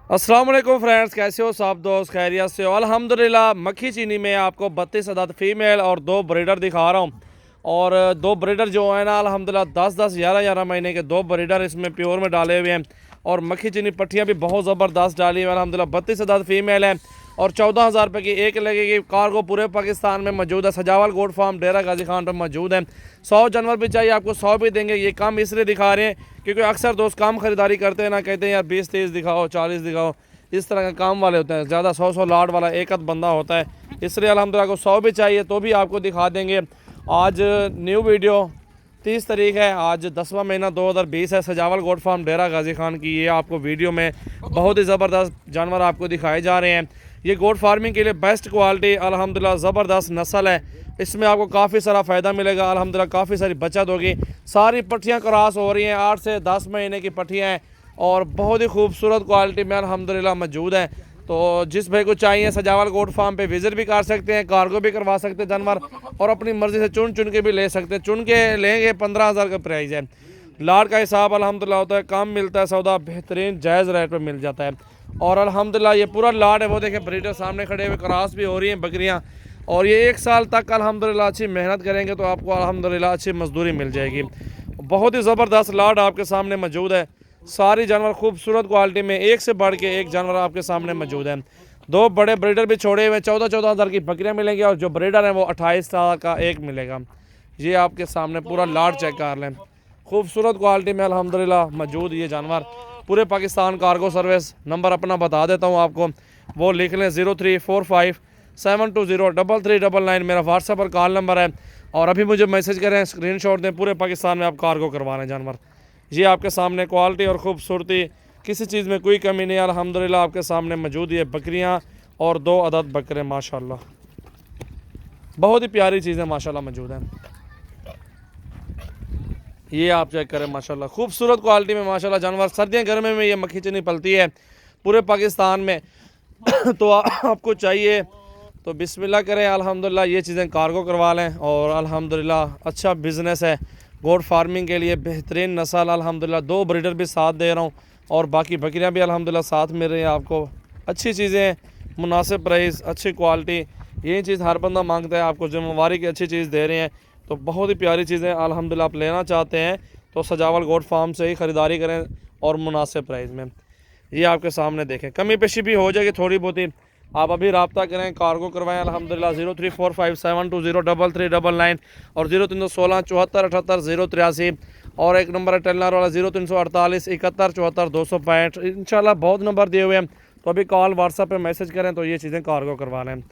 अस्सलाम वालेकुम फ्रेंड्स, कैसे हो सब दोस्त? खैरियत से हो? अल्हम्दुलिल्लाह। मक्खी चीनी में आपको 32 अदद फीमेल और 2 ब्रीडर दिखा रहा हूँ। और 2 ब्रीडर जो है ना, अल्हम्दुलिल्लाह 10-10, 11-11 महीने के 2 ब्रीडर इसमें प्योर में डाले हुए हैं। और मक्खी चीनी पट्टियाँ भी बहुत ज़बरदस्त डाली हुई है। अल्हम्दुलिल्लाह 32 अदद फीमेल है और 14,000 रुपये की एक लगेगी। कार्गो पूरे पाकिस्तान में मौजूद है। सजावल गोट फार्म डेरा गाजी खान पर मौजूद है। 100 जानवर भी चाहिए आपको, 100 भी देंगे। ये कम इसलिए दिखा रहे हैं क्योंकि अक्सर दोस्त कम खरीदारी करते हैं ना, कहते हैं यार 20-30 दिखाओ, 40 दिखाओ। इस तरह का काम वाले होते हैं, ज़्यादा 100 लाड वाला एक आध बंदा होता है। इसलिए अल्हम्दुलिल्लाह को 100 भी चाहिए तो भी आपको दिखा देंगे। आज न्यू वीडियो 30 तारीख है, आज 10वां महीना 2020 है। सजावल गोट फार्म डेरा गाजी खान की ये आपको वीडियो में बहुत ही ज़बरदस्त जानवर आपको दिखाए जा रहे हैं। ये गोट फार्मिंग के लिए बेस्ट क्वालिटी अल्हम्दुलिल्लाह ज़बरदस्त नस्ल है। इसमें आपको काफ़ी सारा फ़ायदा मिलेगा। अल्हम्दुलिल्लाह काफ़ी सारी बचत होगी। सारी पट्टियाँ क्रॉस हो रही हैं, 8 से 10 महीने की पट्टियाँ हैं और बहुत ही खूबसूरत क्वालिटी में अल्हम्दुलिल्लाह मौजूद है। तो जिस भाई को चाहिए सजावल गोट फार्म पे विज़िट भी कर सकते हैं, कार्गो भी करवा सकते हैं जानवर, और अपनी मर्ज़ी से चुन चुन के भी ले सकते हैं। चुन के लेंगे 15,000 का प्राइस है। लाड का हिसाब अल्हम्दुलिल्लाह होता है, कम मिलता है सौदा, बेहतरीन जायज़ रेट पर मिल जाता है। और अल्हम्दुलिल्लाह ये पूरा लाड है, वो देखें ब्रीडर सामने खड़े हुए, क्रॉस भी हो रही हैं बकरियाँ। और ये 1 साल तक अल्हम्दुलिल्लाह अच्छी मेहनत करेंगे तो आपको अल्हम्दुलिल्लाह अच्छी मजदूरी मिल जाएगी। बहुत ही ज़बरदस्त लाड आपके सामने मौजूद है। सारी जानवर खूबसूरत क्वालिटी में, एक से बढ़ के एक जानवर आपके सामने मौजूद है। 2 बड़े ब्रीडर भी छोड़े हुए, 14-14 हज़ार की बकरियाँ मिलेंगी और जो ब्रीडर हैं वो 28,000 का एक मिलेगा। ये आपके सामने पूरा लाड चेक कर लें, खूबसूरत क्वालिटी में अल्हम्दुलिल्लाह मौजूद ये जानवर। पूरे पाकिस्तान कार्गो सर्विस। नंबर अपना बता देता हूँ आपको, वो लिख लें 0345720399 मेरा व्हाट्सएप पर कॉल नंबर है। और अभी मुझे मैसेज करें, स्क्रीनशॉट दें। पूरे पाकिस्तान में आप कार्गो करवा रहे हैं जानवर। ये आपके सामने क्वालिटी और ख़ूबसूरती, किसी चीज़ में कोई कमी नहीं, अल्हम्दुलिल्लाह आपके सामने मौजूद है। बकरियाँ और 2 अदद बकरे माशाल्लाह, बहुत ही प्यारी चीज़ें माशाल्लाह मौजूद हैं। ये आप चेक करें माशाल्लाह, खूबसूरत क्वालिटी में माशाल्लाह जानवर। सर्दियाँ गर्मी में ये मक्खी चीनी पलती है पूरे पाकिस्तान में। तो आपको चाहिए तो बिस्मिल्लाह करें, अल्हम्दुलिल्लाह ये चीज़ें कार्गो करवा लें। और अल्हम्दुलिल्लाह अच्छा बिज़नेस है गोट फार्मिंग के लिए, बेहतरीन नस्ल अल्हम्दुलिल्लाह। 2 ब्रीडर भी साथ दे रहा हूँ और बाकी बकरियाँ भी अल्हम्दुलिल्लाह साथ मिल रही हैं आपको। अच्छी चीज़ें, मुनासिब प्राइस, अच्छी क्वालिटी, यही चीज़ हर बंदा मांगता है। आपको जिम्मेवारी की अच्छी चीज़ दे रहे हैं तो बहुत ही प्यारी चीज़ें अल्हम्दुलिल्लाह आप लेना चाहते हैं तो सजावल गोट फार्म से ही ख़रीदारी करें और मुनासिब प्राइस में। ये आपके सामने देखें, कमी पेशी भी हो जाएगी थोड़ी बहुत ही। आप अभी रब्ता करें, कार्गो करवाएं अल्हम्दुलिल्लाह। 0345720399 और 0316747883 और एक नंबर है टेलनर वाला 034871744265। इंशाल्लाह बहुत नंबर दिए हुए हैं, तो अभी कॉल व्हाट्सएप पे मैसेज करें तो ये चीज़ें कार्गो करवा लें।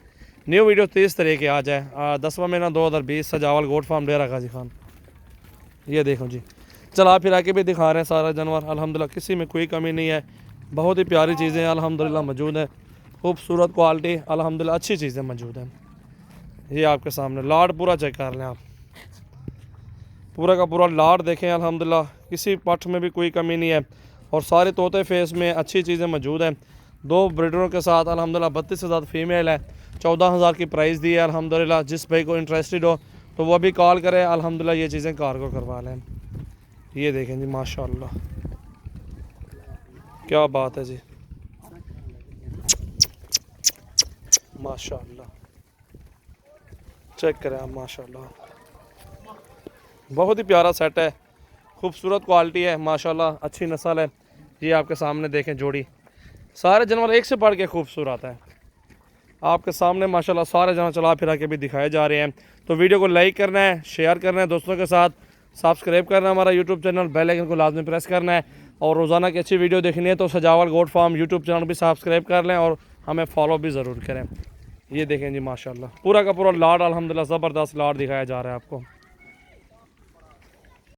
न्यू वीडियो 30 तारीख के आ जाए, 10वां महीना 2020, सजावल गोट फार्म डेरा गाजी खान। ये देखो जी, चला फिर आके भी दिखा रहे हैं सारा जानवर। अल्हम्दुलिल्लाह किसी में कोई कमी नहीं है, बहुत ही प्यारी चीज़ें अल्हम्दुलिल्लाह मौजूद हैं। खूबसूरत क्वालिटी अल्हम्दुलिल्लाह अच्छी चीज़ें मौजूद हैं। ये आपके सामने लाड पूरा चेक कर लें आप, पूरा का पूरा लाड देखें अल्हम्दुलिल्लाह, किसी पठ में भी कोई कमी नहीं है। और सारे तोते फेस में अच्छी चीज़ें मौजूद हैं। 2 ब्रीडरों के साथ अल्हम्दुलिल्लाह 32 अदद फीमेल है। 14,000 की प्राइस दी है अल्हम्दुलिल्लाह। जिस भाई को इंटरेस्टेड हो तो वो भी कॉल करें, अल्हम्दुलिल्लाह ये चीज़ें कार्गो करवा लें। ये देखें जी माशाल्लाह, क्या बात है जी, माशाल्लाह चेक करें आप माशाल्लाह, बहुत ही प्यारा सेट है, खूबसूरत क्वालिटी है माशाल्लाह, अच्छी नस्ल है। ये आपके सामने देखें जोड़ी, सारे जानवर एक से बढ़ के खूबसूरत है आपके सामने माशाल्लाह। सारे जानवर चला फिरा के भी दिखाए जा रहे हैं। तो वीडियो को लाइक करना है, शेयर करना है दोस्तों के साथ, सब्सक्राइब करना है हमारा यूट्यूब चैनल, बेल आइकन को लाजमी प्रेस करना है। और रोज़ाना की अच्छी वीडियो देखनी है तो सजावल गोट फार्म यूट्यूब चैनल भी सब्सक्राइब कर लें और हमें फॉलो भी ज़रूर करें। ये देखें जी माशाल्लाह, पूरा का पूरा लाड अल्हम्दुलिल्लाह ज़बरदस्त लाड दिखाया जा रहा है आपको।